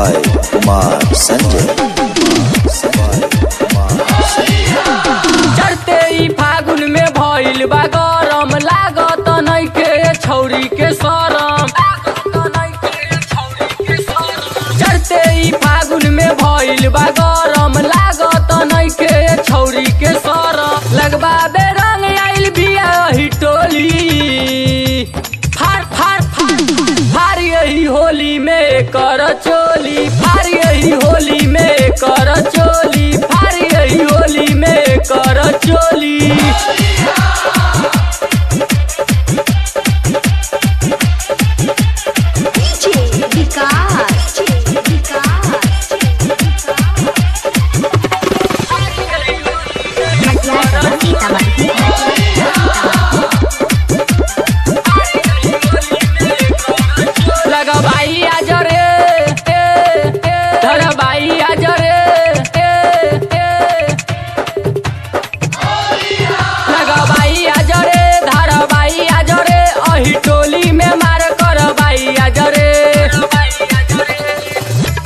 by Kumar Sanjay। चढ़ते ही फागुन में भइल बा गरम, लागत नइखे छौरी के शरम। चढ़ते ही फागुन में भइल बा गरम, लागत नइखे छौरी के शरम। लगबा बेरंग आइल बिया ही टोली, फार फार फार यही होली में कर चोली, फार यही होली में कर चोली, फार यही होली में कर चोली। लगबाई आज रे धरबाई आज रे, लगबाई आज रे धरबाई आज रे, अही टोली में मार करबाई आज रे।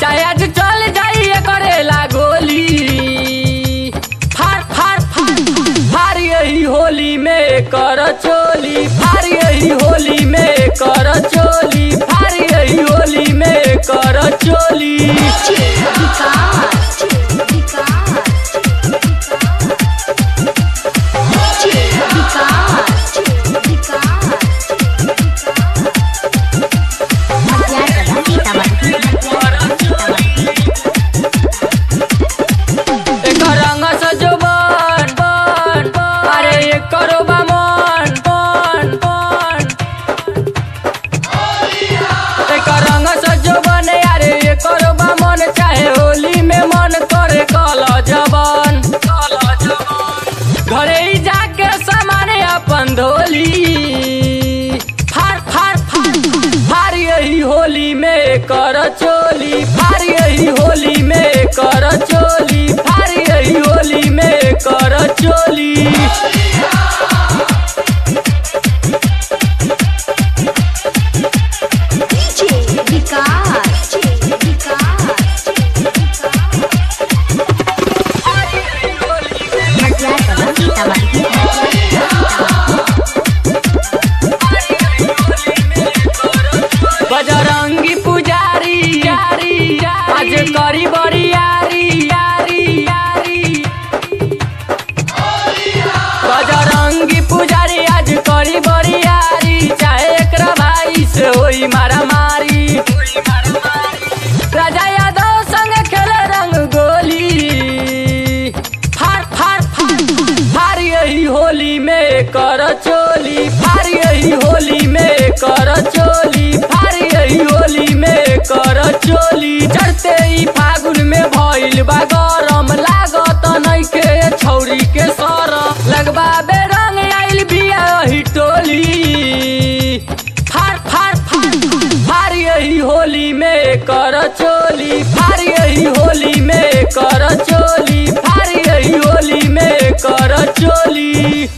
चाहे आज चल जाइए करेला गोली, फार फार फार फार यही होली में कर चोली, फार यही होली में कर चोली, फार यही होली में कर चोली। एक रंग सजोबन बन, अरे एक करो बामन बन बन। एक रंग सजोबन अरे एक करो बामन, चाहे होली में मन करे कल जबन। घरे ही जाके सामाने अपन धोली, फार फार फार फार यही होली में कर चोली, फार यही होली में कर चोली, फार यही होली में कर चोली। बजरंगी पुजारी यारी, आज करी बड़ी यारी यारी यारी। बजरंगी पुजारी आज करी बड़ी यारी, चाहे एकरा भाई से होई मारा मारी। राजा यादव संग खेले रंग गोली, फार फार फार फार यही होली में कर चोली, फार यही होली में कर चोली, फार यही होली में कर चोली। चढ़ते ही फागुन में भइल बा गरम, लागत नइखे छौरी के शरम। लगबा बेरंग आइल बिया ही टोली, फार फार फार फार यही होली में कर चोली, फार यही होली में कर चोली, फार यही होली में कर चोली।